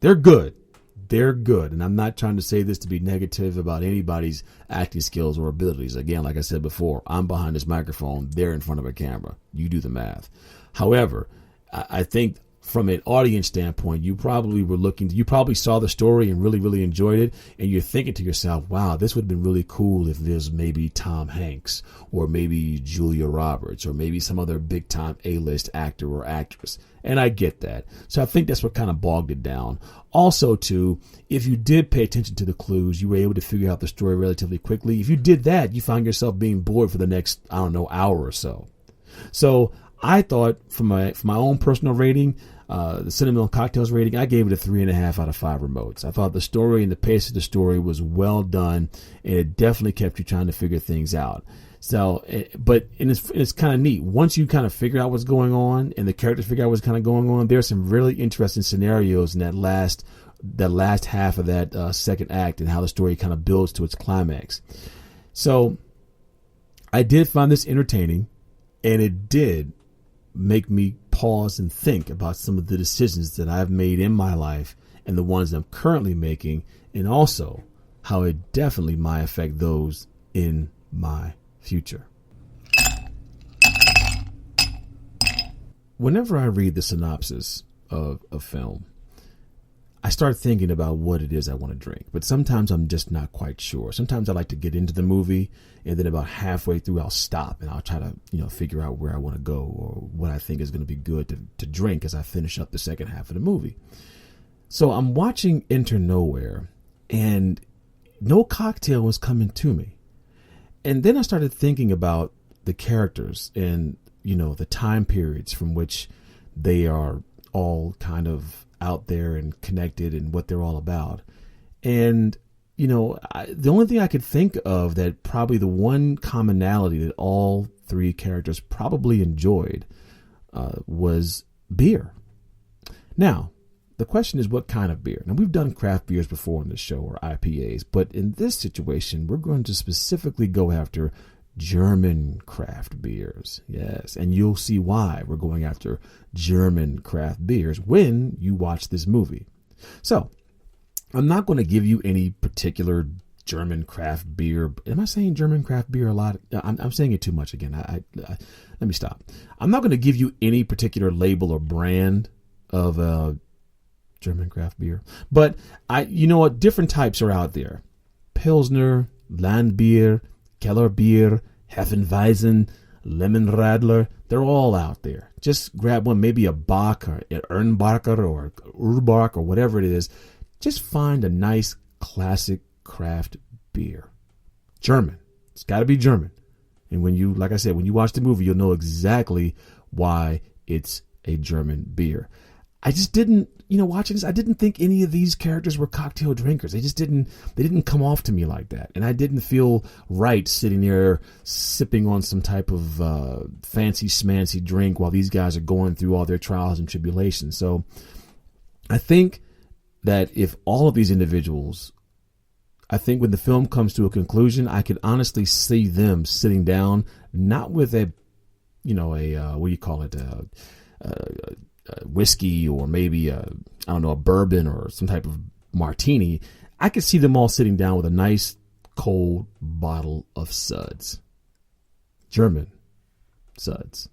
They're good. They're good. And I'm not trying to say this to be negative about anybody's acting skills or abilities. Again, like I said before, I'm behind this microphone. They're in front of a camera. You do the math. However, I think from an audience standpoint, you probably saw the story and really, really enjoyed it. And you're thinking to yourself, wow, this would have been really cool if there's maybe Tom Hanks or maybe Julia Roberts or maybe some other big time A-list actor or actress. And I get that. So I think that's what kind of bogged it down. Also, too, if you did pay attention to the clues, you were able to figure out the story relatively quickly. If you did that, you found yourself being bored for the next, hour or so. So I thought for my own personal rating, the Sentimental Cocktails rating, I gave it a 3.5 out of 5 remotes. I thought the story and the pace of the story was well done, and it definitely kept you trying to figure things out. So, but it's kind of neat. Once you kind of figure out what's going on and the characters figure out what's kind of going on, there's some really interesting scenarios in that last half of that second act and how the story kind of builds to its climax. So I did find this entertaining, and it did make me pause and think about some of the decisions that I've made in my life and the ones I'm currently making, and also how it definitely might affect those in my future. Whenever I read the synopsis of a film, I start thinking about what it is I want to drink, but sometimes I'm just not quite sure. Sometimes I like to get into the movie, and then about halfway through I'll stop and I'll try to, figure out where I want to go or what I think is going to be good to drink as I finish up the second half of the movie. So I'm watching Enter Nowhere, and no cocktail was coming to me. And then I started thinking about the characters and, the time periods from which they are all kind of out there and connected and what they're all about. And, the only thing I could think of that probably the one commonality that all three characters probably enjoyed was beer. Now, the question is, what kind of beer? Now, we've done craft beers before on this show, or IPAs, but in this situation, we're going to specifically go after German craft beers. Yes, and you'll see why we're going after German craft beers when you watch this movie. So, I'm not going to give you any particular German craft beer. Am I saying German craft beer a lot? I'm saying it too much again. Let me stop. I'm not going to give you any particular label or brand of German craft beer, but different types are out there. Pilsner, Landbier, Kellerbier, Hefeweizen, Lemon Radler, they're all out there. Just grab one, maybe a Bach or an Ernbacher or Urbach or whatever it is. Just find a nice classic craft beer. German. It's got to be German. And when you watch the movie, you'll know exactly why it's a German beer. I just didn't, watching this, I didn't think any of these characters were cocktail drinkers. They didn't come off to me like that. And I didn't feel right sitting there sipping on some type of fancy smancy drink while these guys are going through all their trials and tribulations. So I think that if all of these individuals, I think when the film comes to a conclusion, I could honestly see them sitting down, not with a whiskey or maybe a bourbon or some type of martini. I could see them all sitting down with a nice cold bottle of suds. German suds.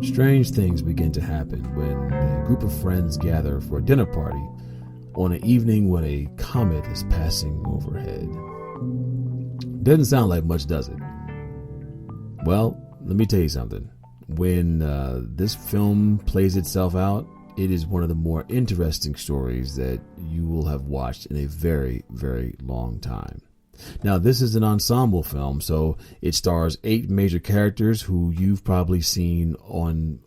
Strange things begin to happen when a group of friends gather for a dinner party on an evening when a comet is passing overhead. Doesn't sound like much, does it? Well, let me tell you something. When this film plays itself out, it is one of the more interesting stories that you will have watched in a very, very long time. Now, this is an ensemble film, so it stars 8 major characters who you've probably seen on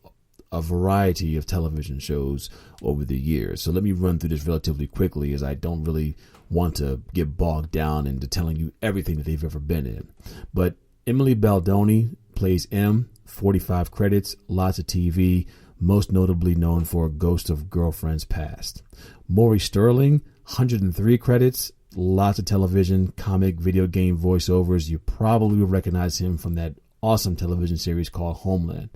a variety of television shows over the years. So let me run through this relatively quickly, as I don't really want to get bogged down into telling you everything that they've ever been in. But Emily Baldoni plays M, 45 credits, lots of TV, most notably known for Ghost of Girlfriends Past. Maury Sterling, 103 credits, lots of television, comic, video game voiceovers. You probably will recognize him from that awesome television series called Homeland.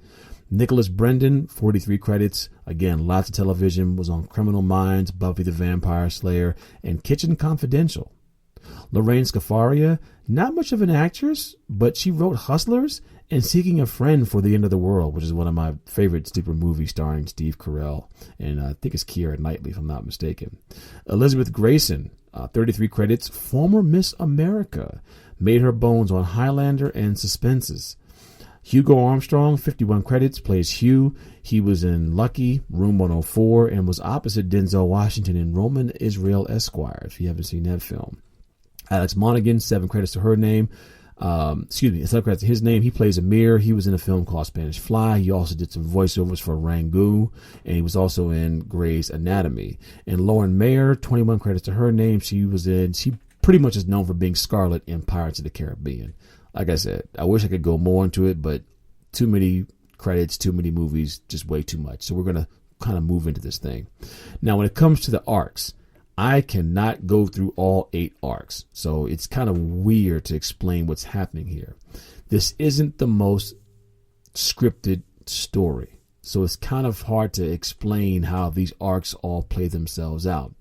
Nicholas Brendan, 43 credits. Again, lots of television, was on Criminal Minds, Buffy the Vampire Slayer, and Kitchen Confidential. Lorraine Scafaria, not much of an actress, but she wrote Hustlers and Seeking a Friend for the End of the World, which is one of my favorite super movies starring Steve Carell. And I think it's Keira Knightley, if I'm not mistaken. Elizabeth Grayson, 33 credits, former Miss America, made her bones on Highlander and Suspenses. Hugo Armstrong, 51 credits, plays Hugh. He was in Lucky, Room 104, and was opposite Denzel Washington in Roman Israel Esquire, if you haven't seen that film. Alex Monaghan, 7 credits to her name. 7 credits to his name. He plays Amir. He was in a film called Spanish Fly. He also did some voiceovers for Rangoon, and he was also in Grey's Anatomy. And Lauren Mayer, 21 credits to her name. She pretty much is known for being Scarlet in Pirates of the Caribbean. Like I said, I wish I could go more into it, but too many credits, too many movies, just way too much. So we're going to kind of move into this thing. Now, when it comes to the arcs, I cannot go through all 8 arcs. So it's kind of weird to explain what's happening here. This isn't the most scripted story. So it's kind of hard to explain how these arcs all play themselves out.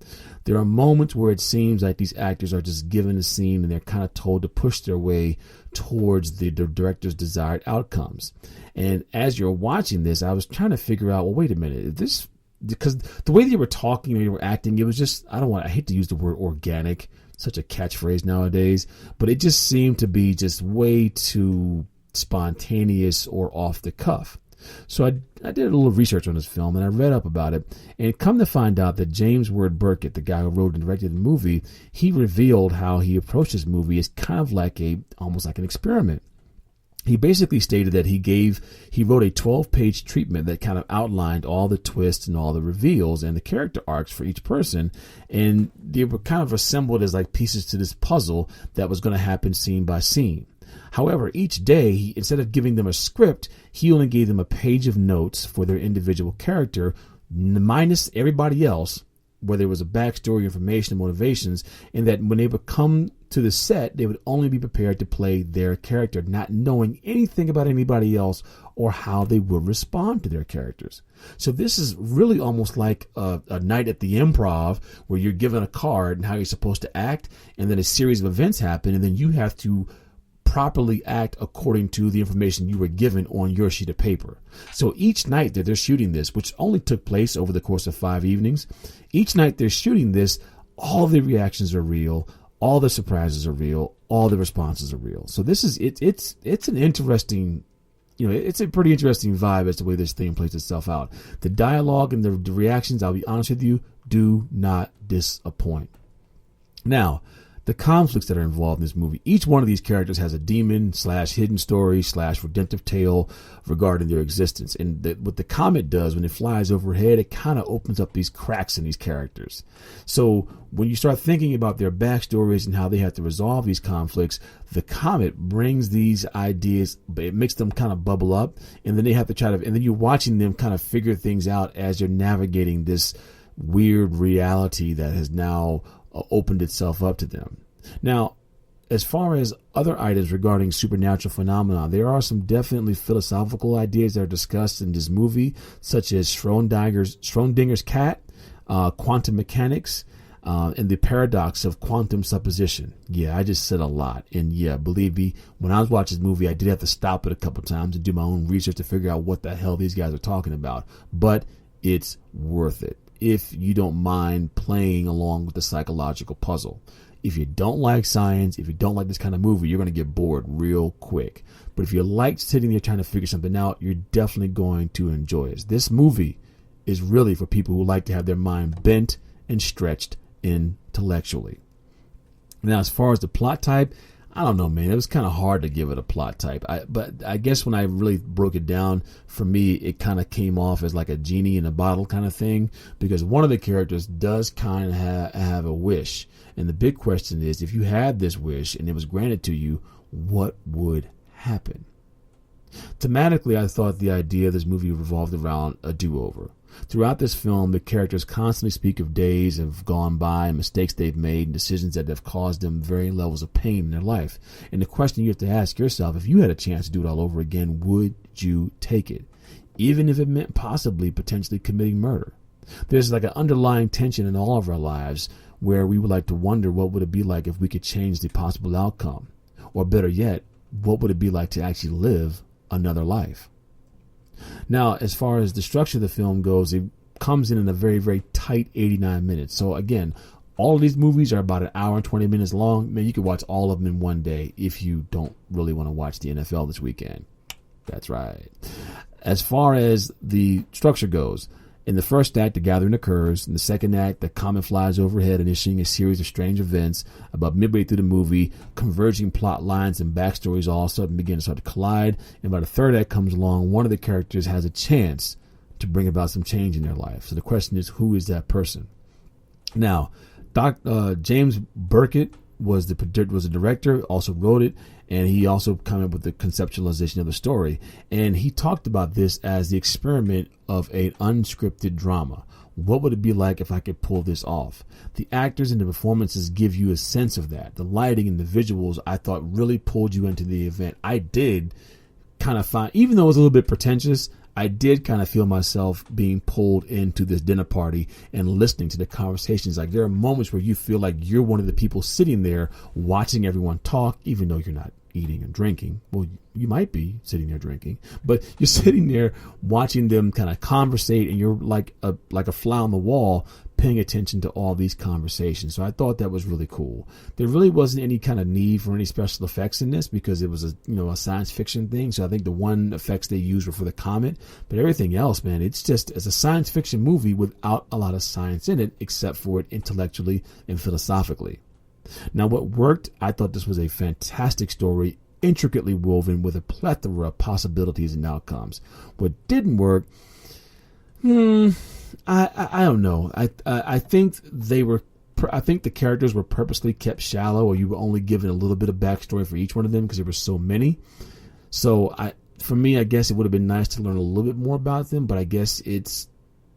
There are moments where it seems like these actors are just given a scene and they're kind of told to push their way towards the director's desired outcomes. And as you're watching this, I was trying to figure out, well, wait a minute, because the way they were talking, they were acting, it was just, I hate to use the word organic, such a catchphrase nowadays, but it just seemed to be just way too spontaneous or off the cuff. So I did a little research on this film and I read up about it, and come to find out that James Ward Burkett, the guy who wrote and directed the movie, he revealed how he approached this movie as kind of like almost like an experiment. He basically stated that he wrote a 12-page treatment that kind of outlined all the twists and all the reveals and the character arcs for each person. And they were kind of assembled as like pieces to this puzzle that was going to happen scene by scene. However, each day, instead of giving them a script, he only gave them a page of notes for their individual character, minus everybody else, where there was a backstory, information, and motivations, and that when they would come to the set, they would only be prepared to play their character, not knowing anything about anybody else or how they would respond to their characters. So this is really almost like a night at the Improv, where you're given a card and how you're supposed to act, and then a series of events happen, and then you have to properly act according to the information you were given on your sheet of paper. So each night that they're shooting this, which only took place over the course of 5 evenings, each night they're shooting this, all the reactions are real, all the surprises are real, all the responses are real. So this is it's an interesting, it's a pretty interesting vibe as to the way this thing plays itself out. The dialogue and the reactions, I'll be honest with you, do not disappoint. Now, the conflicts that are involved in this movie. Each one of these characters has a demon / hidden story / redemptive tale regarding their existence. And what the comet does when it flies overhead, it kind of opens up these cracks in these characters. So when you start thinking about their backstories and how they have to resolve these conflicts, the comet brings these ideas, it makes them kind of bubble up, and then they have to and then you're watching them kind of figure things out as you're navigating this weird reality that has now opened itself up to them. Now, as far as other items regarding supernatural phenomena, there are some definitely philosophical ideas that are discussed in this movie, such as Schrodinger's cat, quantum mechanics, and the paradox of quantum supposition. Yeah, I just said a lot. And yeah, believe me, when I was watching this movie, I did have to stop it a couple times and do my own research to figure out what the hell these guys are talking about. But it's worth it if you don't mind playing along with the psychological puzzle. If you don't like science, if you don't like this kind of movie, you're going to get bored real quick. But if you like sitting there trying to figure something out, you're definitely going to enjoy it. This movie is really for people who like to have their mind bent and stretched intellectually. Now, as far as the plot type, I don't know, man. It was kind of hard to give it a plot type. But I guess when I really broke it down, for me, it kind of came off as like a genie in a bottle kind of thing, because one of the characters does kind of have a wish. And the big question is, if you had this wish and it was granted to you, what would happen? Thematically, I thought the idea of this movie revolved around a do-over. Throughout this film, the characters constantly speak of days that have gone by and mistakes they've made and decisions that have caused them varying levels of pain in their life. And the question you have to ask yourself, if you had a chance to do it all over again, would you take it? Even if it meant potentially committing murder. There's like an underlying tension in all of our lives where we would like to wonder what would it be like if we could change the possible outcome? Or better yet, what would it be like to actually live another life? Now, as far as the structure of the film goes, it comes in a very, very tight 89 minutes. So again, all of these movies are about an hour and 20 minutes long. Man, you could watch all of them in one day if you don't really want to watch the NFL this weekend. That's right. As far as the structure goes, in the first act, the gathering occurs. In the second act, the comet flies overhead, initiating a series of strange events. About midway through the movie, converging plot lines and backstories all of a sudden begin to collide. And by the third act comes along, one of the characters has a chance to bring about some change in their life. So the question is, who is that person? Now, James Burkett was the director, also wrote it, and he also came up with the conceptualization of the story. And he talked about this as the experiment of an unscripted drama. What would it be like if I could pull this off? The actors and the performances give you a sense of that. The lighting and the visuals, I thought, really pulled you into the event. I did kind of find, even though it was a little bit pretentious, I did kind of feel myself being pulled into this dinner party and listening to the conversations. Like, there are moments where you feel like you're one of the people sitting there watching everyone talk, even though you're not eating and drinking. Well, you might be sitting there drinking, but you're sitting there watching them kind of conversate, and you're like a fly on the wall paying attention to all these conversations. So I thought that was really cool. There really wasn't any kind of need for any special effects in this because it was a science fiction thing. So I think the one effects they used were for the comet, but everything else, man, it's a science fiction movie without a lot of science in it, except for it intellectually and philosophically. Now, what worked, I thought this was a fantastic story, intricately woven with a plethora of possibilities and outcomes. What didn't work, I don't know. I think I think the characters were purposely kept shallow, or you were only given a little bit of backstory for each one of them because there were so many. So for me, I guess it would have been nice to learn a little bit more about them. But I guess it's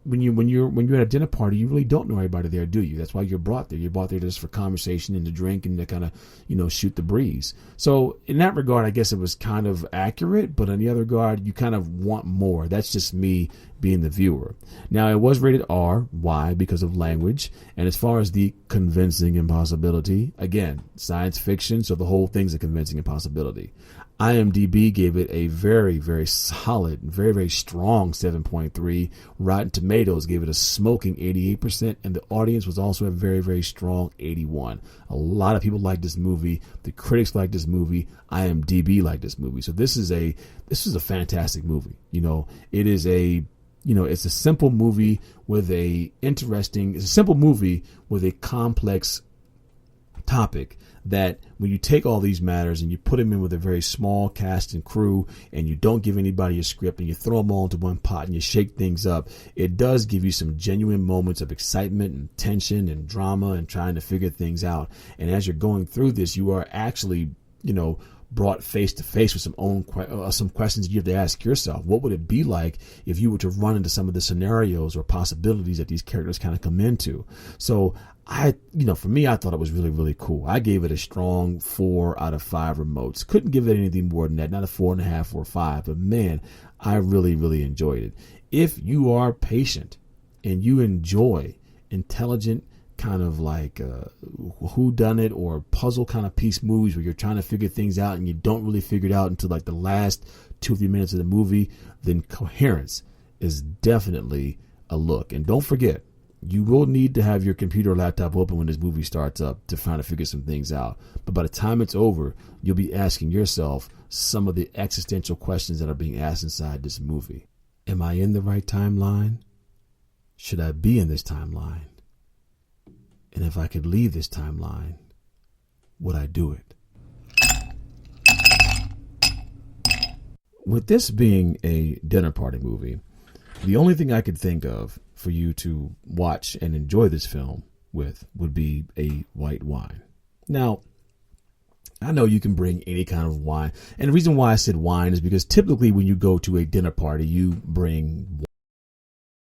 when you're at a dinner party, you really don't know everybody there, do you? That's why you're brought there. You're brought there just for conversation and to drink and to kind of shoot the breeze. So in that regard, I guess it was kind of accurate. But on the other regard, you kind of want more. That's just me being the viewer. Now, it was rated R. Why? Because of language. And as far as the convincing impossibility, again, science fiction, so the whole thing's a convincing impossibility. IMDb gave it a very, very solid, very, very strong 7.3. Rotten Tomatoes gave it a smoking 88%, and the audience was also a very, very strong 81. A lot of people like this movie. The critics like this movie. IMDb like this movie. So this is a fantastic movie. It is it's a simple movie with it's a simple movie with a complex topic that when you take all these matters and you put them in with a very small cast and crew, and you don't give anybody a script, and you throw them all into one pot and you shake things up, it does give you some genuine moments of excitement and tension and drama and trying to figure things out. And as you're going through this, you are actually, brought face to face with some questions you have to ask yourself. What would it be like if you were to run into some of the scenarios or possibilities that these characters kind of come into? So for me, I thought it was really, really cool. I gave it a strong 4 out of 5 remotes. Couldn't give it anything more than that. Not a 4.5 or 5, but man, I really, really enjoyed it. If you are patient and you enjoy intelligent, kind of like whodunit or puzzle kind of piece movies where you're trying to figure things out and you don't really figure it out until like the last 2 or 3 minutes of the movie, then Coherence is definitely a look. And don't forget, you will need to have your computer or laptop open when this movie starts up to try to figure some things out. But by the time it's over, you'll be asking yourself some of the existential questions that are being asked inside this movie. Am I in the right timeline? Should I be in this timeline? And if I could leave this timeline, would I do it? With this being a dinner party movie, the only thing I could think of for you to watch and enjoy this film with would be a white wine. Now, I know you can bring any kind of wine. And the reason why I said wine is because typically when you go to a dinner party, you bring